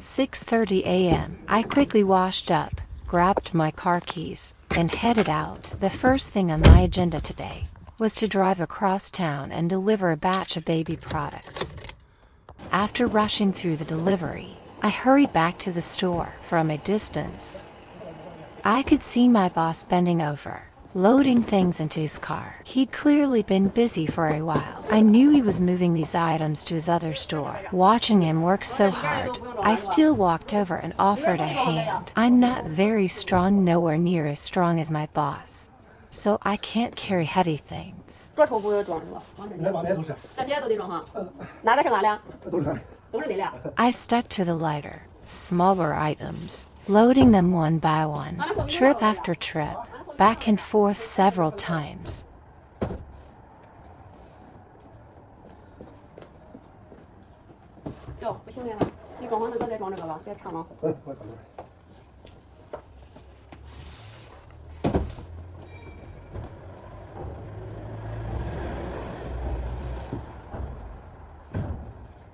6:30 a.m. I quickly washed up, grabbed my car keys, and headed out. The first thing on my agenda today was to drive across town and deliver a batch of baby products. After rushing through the delivery, I hurried back to the store. From a distance, I could see my boss bending over, loading things into his car. He'd clearly been busy for a while. I knew he was moving these items to his other store. Watching him work so hard, I still walked over and offered a hand. I'm not very strong, nowhere near as strong as my boss, so I can't carry heavy things. I stuck to the lighter, smaller items, loading them one by one, trip after trip, back and forth several times.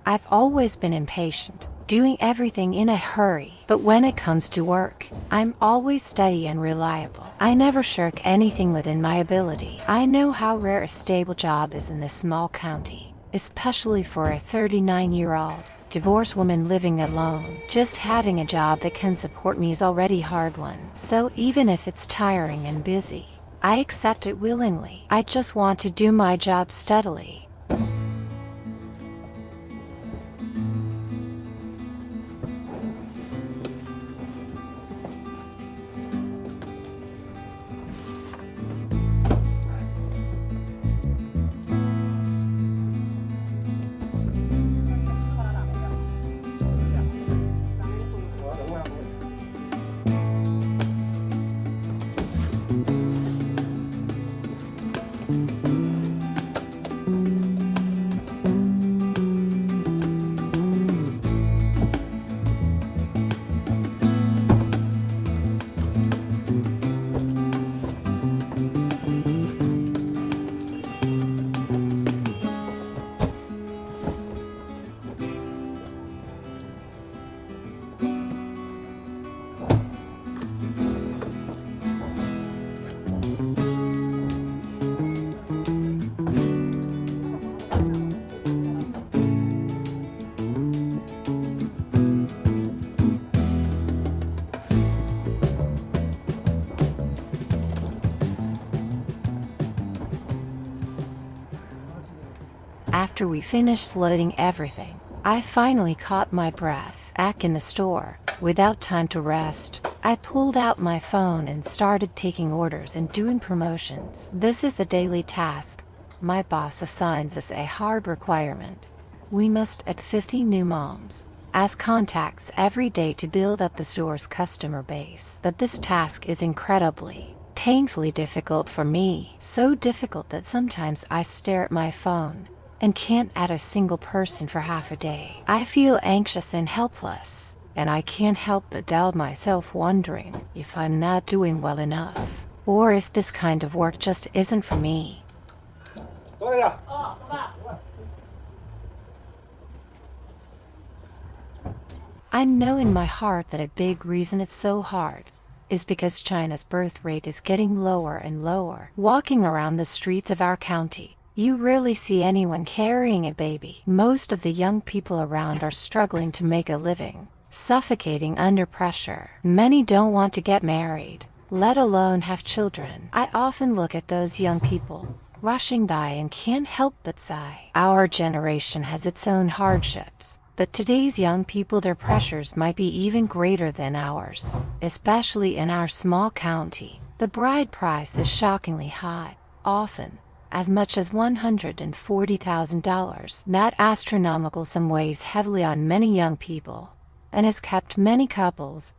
I've always been impatient, doing everything in a hurry, but when it comes to work, I'm always steady and reliable. I never shirk anything within my ability. I know how rare a stable job is in this small county, especially for a 39-year-old divorced woman living alone. Just having a job that can support me is already hard one. So even if it's tiring and busy, I accept it willingly. I just want to do my job steadily. After we finished loading everything, I finally caught my breath. Back in the store, without time to rest, I pulled out my phone and started taking orders and doing promotions. This is the daily task. My boss assigns us a hard requirement. We must add 50 new moms as contacts every day to build up the store's customer base. But this task is incredibly, painfully difficult for me. So difficult that sometimes I stare at my phone and can't add a single person for half a day. I feel anxious and helpless, and I can't help but doubt myself, wondering if I'm not doing well enough, or if this kind of work just isn't for me. I know in my heart that a big reason it's so hard is because China's birth rate is getting lower and lower. Walking around the streets of our county, you rarely see anyone carrying a baby. Most of the young people around are struggling to make a living, suffocating under pressure. Many don't want to get married, let alone have children. I often look at those young people rushing by and can't help but sigh. Our generation has its own hardships, but today's young people, their pressures might be even greater than ours, especially in our small county. The bride price is shockingly high, often as much as $140,000. That astronomical sum weighs heavily on many young people, and has kept many couples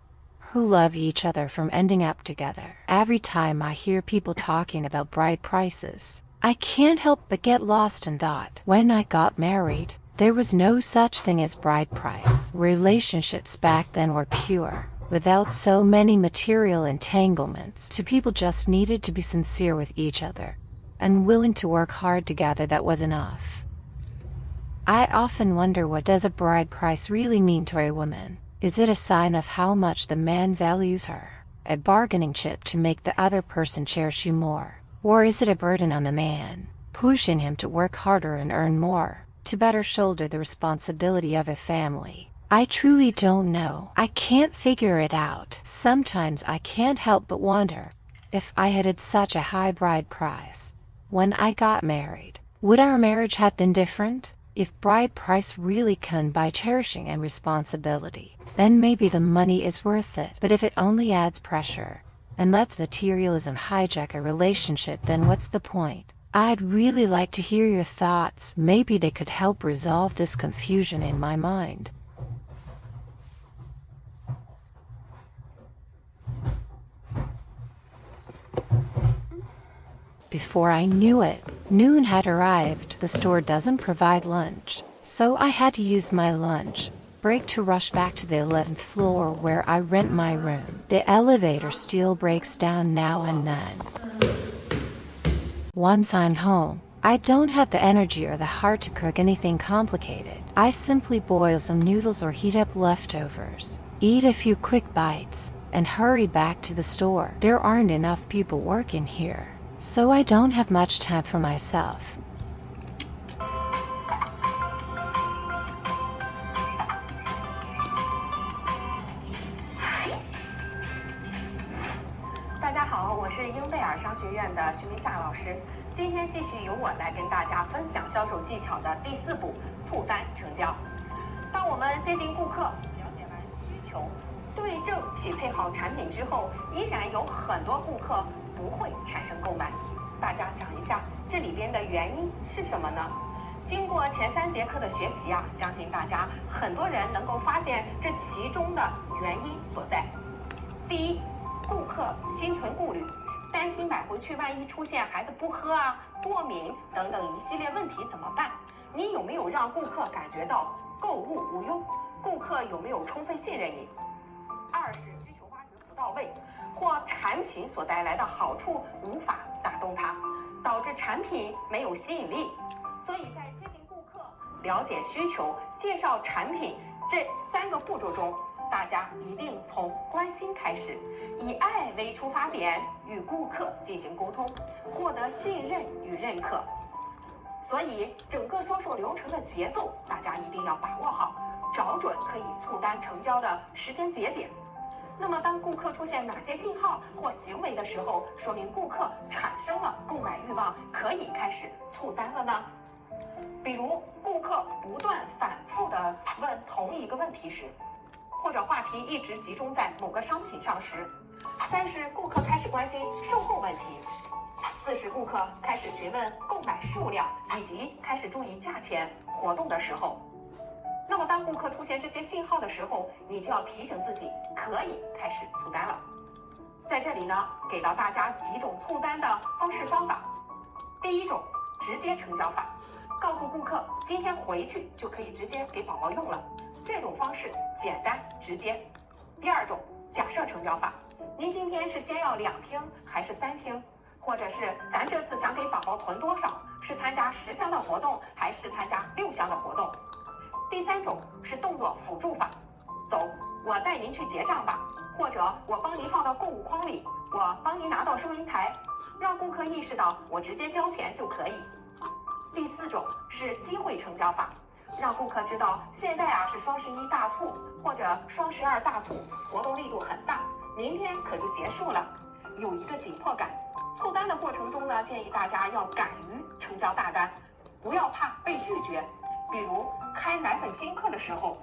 who love each other from ending up together. Every time I hear people talking about bride prices, I can't help but get lost in thought. When I got married, there was no such thing as bride price. Relationships back then were pure, without so many material entanglements. Two people just needed to be sincere with each other and willing to work hard together. That was enough. I often wonder, what does a bride price really mean to a woman? Is it a sign of how much the man values her? A bargaining chip to make the other person cherish you more? Or is it a burden on the man, pushing him to work harder and earn more, to better shoulder the responsibility of a family? I truly don't know. I can't figure it out. Sometimes I can't help but wonder, if I had such a high bride price when I got married, would our marriage have been different? If bride price really can buy cherishing and responsibility, then maybe the money is worth it. But if it only adds pressure and lets materialism hijack a relationship, then what's the point? I'd really like to hear your thoughts. Maybe they could help resolve this confusion in my mind. Before I knew it, noon had arrived. The store doesn't provide lunch, so I had to use my lunch break to rush back to the 11th floor where I rent my room. The elevator still breaks down now and then. Once I'm home, I don't have the energy or the heart to cook anything complicated. I simply boil some noodles or heat up leftovers, eat a few quick bites, and hurry back to the store. There aren't enough people working here, so I don't have much time for myself.是英贝尔商学院的徐明夏老师，今天继续由我来跟大家分享销售技巧的第4步：促单成交。当我们接近顾客，了解完需求，对症匹配好产品之后，依然有很多顾客不会产生购买。大家想一下，这里边的原因是什么呢？经过前3节课的学习啊，相信大家很多人能够发现这其中的原因所在。第一，顾客心存顾虑，担心买回去万一出现孩子不喝啊、过敏等等一系列问题怎么办？你有没有让顾客感觉到购物无忧？顾客有没有充分信任你？2是需求挖掘不到位，或产品所带来的好处无法打动他，导致产品没有吸引力。所以在接近顾客、了解需求、介绍产品这3个步骤中，大家一定从关心开始，以爱为出发点，与顾客进行沟通，获得信任与认可。所以整个销售流程的节奏，大家一定要把握好，找准可以促单成交的时间节点。那么当顾客出现哪些信号或行为的时候，说明顾客产生了购买欲望，可以开始促单了呢？比如顾客不断反复地问同一个问题时，或者话题一直集中在某个商品上时。3是顾客开始关心售后问题。4是顾客开始询问购买数量以及开始注意价钱活动的时候。那么当顾客出现这些信号的时候，你就要提醒自己可以开始促单了。在这里呢，给到大家几种促单的方式方法。第一种，直接成交法，告诉顾客今天回去就可以直接给宝宝用了，这种方式简单直接。第2种，假设成交法，您今天是先要2听还是3听？或者是咱这次想给宝宝囤多少？是参加10项的活动还是参加6项的活动？第3种是动作辅助法，走，我带您去结账吧，或者我帮您放到购物筐里，我帮您拿到收银台，让顾客意识到我直接交钱就可以。第4种是机会成交法，让顾客知道现在啊是双11大促或者双12大促，活动力度很大，明天可就结束了，有一个紧迫感。促单的过程中呢，建议大家要敢于成交大单，不要怕被拒绝。比如开奶粉新课的时候，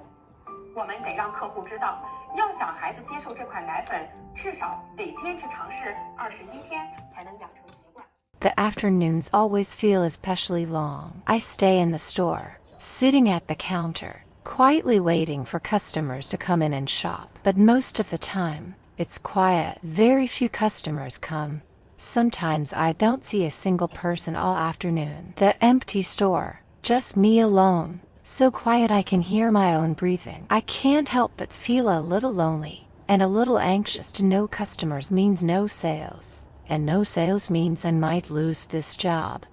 我们得让客户知道，要想孩子接受这款奶粉，至少得坚持尝试21天才能养成习惯。The afternoons always feel especially long. I stay in the store, sitting at the counter, quietly waiting for customers to come in and shop. But most of the time, it's quiet. Very few customers come. Sometimes I don't see a single person all afternoon. The empty store, just me alone, so quiet I can hear my own breathing. I can't help but feel a little lonely, and a little anxious to no customers means no sales, and no sales means I might lose this job.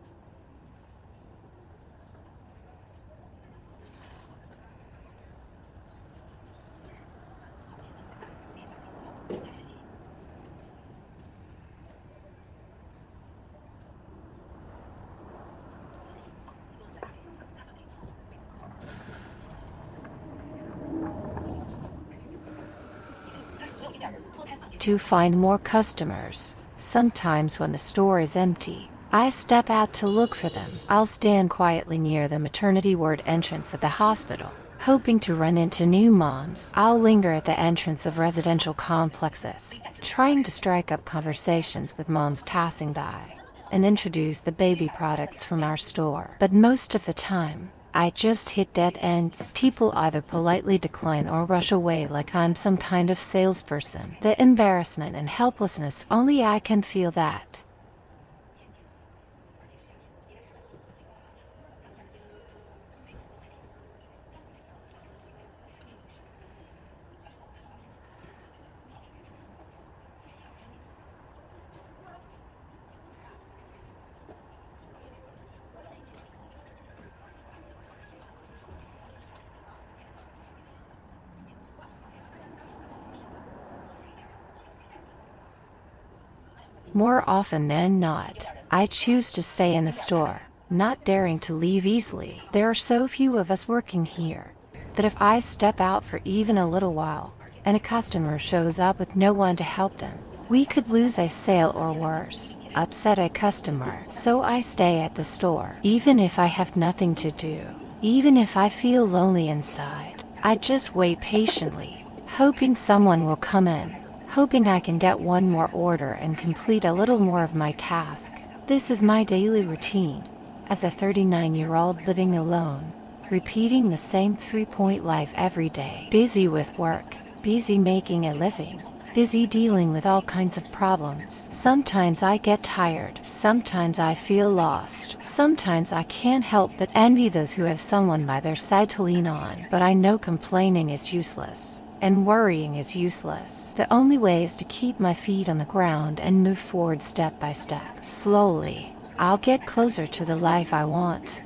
to find more customers. Sometimes when the store is empty, I step out to look for them. I'll stand quietly near the maternity ward entrance at the hospital, hoping to run into new moms. I'll linger at the entrance of residential complexes, trying to strike up conversations with moms passing by, and introduce the baby products from our store. But most of the time, I just hit dead ends. People either politely decline or rush away like I'm some kind of salesperson. The embarrassment and helplessness, only I can feel that. More often than not, I choose to stay in the store, not daring to leave easily. There are so few of us working here that if I step out for even a little while, and a customer shows up with no one to help them, we could lose a sale or worse, upset a customer. So I stay at the store, even if I have nothing to do, even if I feel lonely inside. I just wait patiently, hoping someone will come in, hoping I can get one more order and complete a little more of my task. This is my daily routine, as a 39-year-old living alone, repeating the same 3-point life every day. Busy with work, busy making a living, busy dealing with all kinds of problems. Sometimes I get tired, sometimes I feel lost, sometimes I can't help but envy those who have someone by their side to lean on. But I know complaining is useless, and worrying is useless. The only way is to keep my feet on the ground and move forward step by step. Slowly, I'll get closer to the life I want.